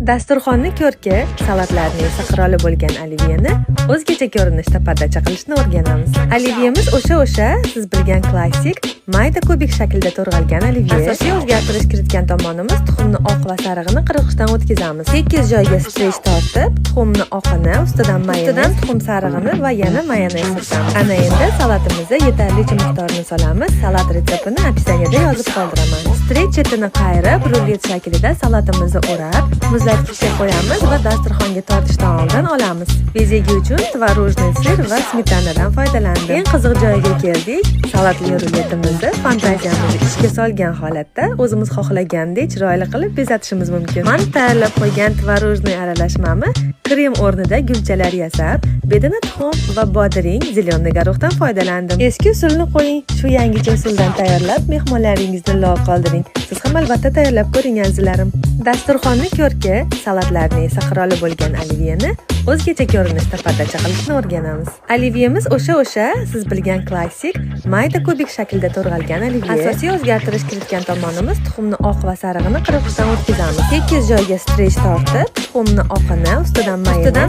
Dasturxonni ko'rki, salatlarning esa qiroli bo'lgan oliviyeni o'zgacha ko'rinishda pardacha qilishni o'rganamiz. Oliviyemiz o'sha siz bilgan klassik mayda kubik shaklda to'rg'algan oliviya. Asosiy o'zgartirish kiritgan tomonimiz tuxumni oq va sarig'ini qirg'ichdan o'tkazamiz. Tekis joyga strech tortib, tuxumni oqini, ustidan tuxum sarig'ini va yana mayonez surtamiz. Ana endi salatimizga yetarlicha miqdorni solamiz. Salat retseptini opisiyaniyada yozib qoldiraman. Strech chetini qayirib, rullet shaklida salatimizni o'rab, muzlatgichga qo'yamiz va dasturxonga tortishdan oldin olamiz. Bezagi uchun tvorojniy sir va smetanadan foydalandik. Eng qiziq joyiga keldik. Salatli rulletimizni fantaziyamizni ishga solgan holatda o'zimiz xohlagandek chiroyli qilib bezatishimiz mumkin. Men tayyorlab qo'ygan tvorojniy aralashmamni krem o'rnida gulchalar yasab, bedana tuxum va bodring, zelyoniy garoxdan foydalandim. Eski usulni qo'ying, shu yangicha usuldan tayyorlab mehmonlaringizni lol qoldiring. Siz ham albatta tayyorlab ko'ring azizlarim. Dasturxonni ko'rki, salatlarning esa qiroli bo'lgan oliviyeni o'zgacha ko'rinishda pardacha qilishni o'rganamiz. Oliviyemiz o'sha siz bilgan klassik mayda kubik shaklda to'rg'algan oliviya. Asosiy o'zgartirish kiritgan tomonimiz tuxumni oq va sarig'ini qirg'ichdan o'tkazamiz. Tekis joyga strech tortib, tuxumni oqini, ustidan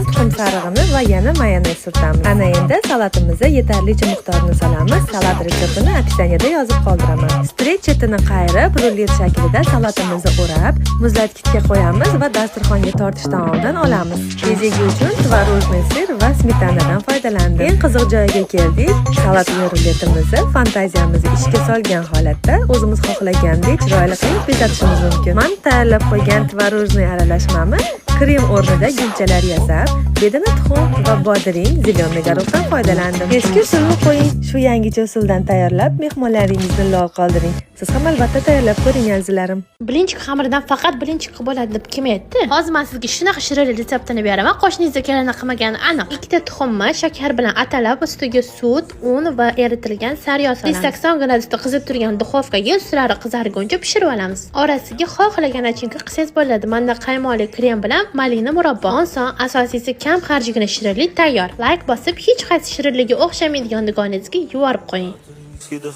tuxum sarig'ini va yana mayonez surtamiz. Ana endi salatimizga yetarlicha miqdorni solamiz. Salat retseptini opisiyaniyada yozib qoldiraman. Strech chetini qayirib, rullet shaklida salatimizni o'rab, muzlatgichga qo'yamiz va dasturxonga tortishdan oldin olamiz. Bezagi uchun tvorojniy sir va smetanadan foydalandik. Eng qiziq joyiga keldik. Salatli rulletimizni fantaziyamizni ishga solgan holatda o'zimiz xohlagandek chiroyli qilib bezatishimiz mumkin. Men tayyorlab qo'ygan tvorojniy aralashmamni krem o'rnida gulchalar yasab, bedana tuxum va bodring, zelyoniy garoxdan foydalandim. Eski usulni qo'ying, shu yangicha usuldan tayyorlab mehmonlaringizni lol qoldiring. Siz ham albatta tayyorlab ko'ring azizlarim. Birinchi xamiridan faqat birinchi qilib bo'ladi deb kim aytdi? Hozir men sizga shunaqa shirin retseptini beraman. Qo'shningizga kelini qilmagani aniq. Ikkita tuxumni shakar bilan atalab, ustiga sut, un va eritilgan sariyog' solamiz. 180 gradusda qizib turgan duxovkaga ustlari qizarguncha pishirib olamiz. Orasiga xohlagan nachinka qilsangiz bo'ladi. Menda qaymoqli krem bilan malina murabbo. Oson, asosiysi kam xarjgina shirinlik tayyor. Like bosib, hech qaysi shirinligiga o'xshamaydigan dugonangizga yuborib qo'ying.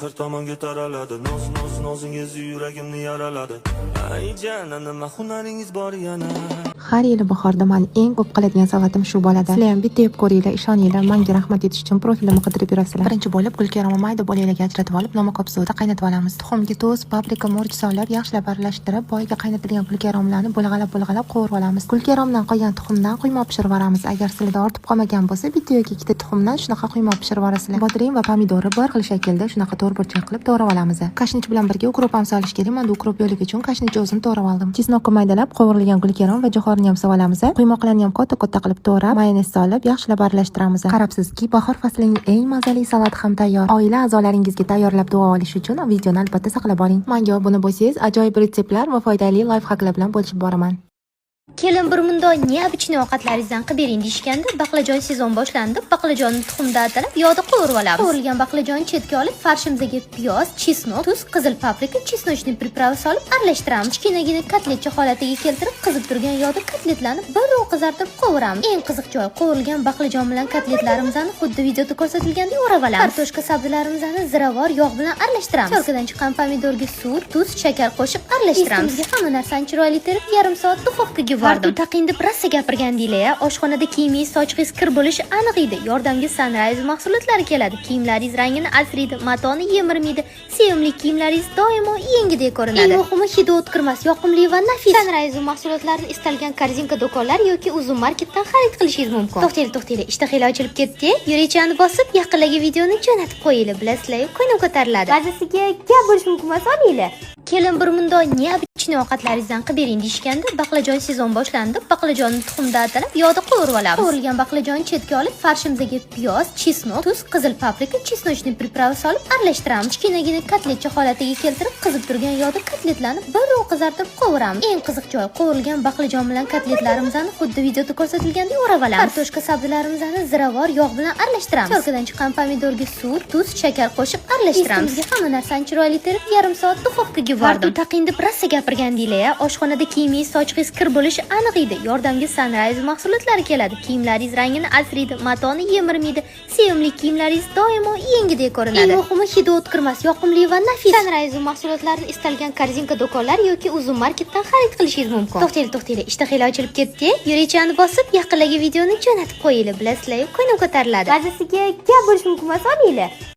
Har tomonga taraladi, nozingiz yuragimni yaraladi. Ay janan, nima hunaringiz bor yana. Har yili bahorda men eng ko'p qiladigan savatim shu bo'ladi. Sizlar ham bitta yeb ko'ringlar, ishoninglar, menga rahmat etish uchun profilimni qidirib yurasizlar. Birinchi bo'lib gulkaromni mayda bo'laklarga ajratib olib, nomakop suvda qaynatib olamiz. Tuxumga tuz, paprika, murch solib, yaxshilab aralashtirib, boyiga qaynatilgan gulkaromlarni bo'lg'alab qovurib olamiz. Gulkaromdan qolgan tuxumdan quymoq pishirib olamiz. Agar sizlarda ortib qolmagan bo'lsa, bitta yoki ikkita tuxumdan shunaqa quymoq pishirib olasizlar. Bodring va pomidorni bir xil shaklda shunaqa to'rtburchak qilib to'g'rab olamiz. Kashnich bilan birga ukrop ham solish kerak. Men ukrop yo'ligi uchun kashnich o'zini to'g'rab oldim. Chesnokni maydalab, qovurilgan gulkarom va jo'xorini ham solamiz. Quymoqlarni ham katta qilib to'g'rab, mayonez solib, yaxshilab aralashtiramiz. Qarabsizki, bahor faslining eng mazali salati ham tayyor. Oila a'zolaringizga tayyorlab duo olish uchun videoni albatta saqlab oling. Menga obuna bo'lsangiz, ajoyib retseptlar va foydali layfhaklar bilan bo'lishib boraman. Kelin bir mundoq neobычный ovqatlaringizdan qilib bering deyishganda, baqlajon sezon boshlandi. Baqlajonni tuxumda atalab, yog'da qovurib olamiz. Qovurilgan baqlajonni chetga olib, farshimizga piyoz, chesnok, tuz, qizil paprika, chesnochniy priprava solib aralashtiramiz. Kichkinagina kotletcha holatiga keltirib, qizib turgan yog'da kotletlarni bir oz qizartirib qovuramiz. Eng qiziq joyi, qovurilgan baqlajon bilan kotletlarimizni xuddi videoda ko'rsatilgandek o'rab olamiz. Kartoshka sabzilarimizni ziravor yog' bilan aralashtiramiz. Chorkadan chiqqan pomidorga suv, tuz, shakar qo'shib aralashtiramiz. Hamma narsani chiroyli terib, yarim soat duxovkaga vardim. Taqin deb rosa gapirgandinglar-ya. Oshxonada kiyimingiz sochingiz kir bo'lishi aniq edi. Yordamga Sunrise mahsulotlari keladi. Kiyimlaringiz rangini asraydi, matoni yemirmaydi. Sevimli kiyimlaringiz doimo yengidek ko'rinadi. Eng muhimi hidi o'tkirmas, yoqimli va nafis. Sunrise mahsulotlarini istalgan korzinka do'konlar yoki uzum marketdan xarid qilishingiz mumkin. To'xtayli, ishtahalar ochilib ketdi. Yurichani bosib, yaqinlagi videoni jo'natib qo'yinglar. Bilasizlar, ko'nglim ko'tariladi. Ba'zisiga gap bo'lishi mumkin emas, olinglar. Kelin bir mundoq neobычный ovqatlaringizdan qilib bering deyishganda, baqlajon sezon boshlandi. Baqlajonni tuxumda atalab, yog'da qovurib olamiz. Qovurilgan baqlajonni chetga olib, farshimizga piyoz, chesnok, tuz, qizil paprika, chesnochniy priprava solib aralashtiramiz. Kichkinagina kotletcha holatiga keltirib, qizib turgan yog'da kotletlarni bir oz qizartirib qovuramiz. Eng qiziq joyi, qovurilgan baqlajon bilan kotletlarimizni xuddi videoda ko'rsatilgandek o'rab olamiz. Kartoshka sabzilarimizni ziravor yog' bilan aralashtiramiz. Chorkadan chiqqan pomidorga suv, tuz, shakar qo'shib aralashtiramiz. Hamma narsani chiroyli terib, yarim soat duxovkaga vardim. Taqin deb rosa gapirgandim. Ko'rgandinglar, oshxonada kiyimingiz sochingiz kir bo'lishi aniq edi. Yordamga Sunrise mahsulotlari keladi. Kiyimlaringiz rangini asraydi, matoni yemirmaydi. Sevimli kiyimlaringiz doimo yengidek ko'rinadi. Eng muhimi hidi o'tkirmas, yoqimli va nafis. Sunrise mahsulotlarini istalgan korzinka do'konlar yoki uzun marketdan xarid qilishingiz mumkin. To'xtaylik, ishtahanglar ochilib ketdi. Yuringchani bosib, yaqinlagi videoni jo'natib qo'yinglar. Bilasizlar, ko'nglim ko'tariladi. Ba'zisiga gap bo'lishi mumkin emas, olinglar.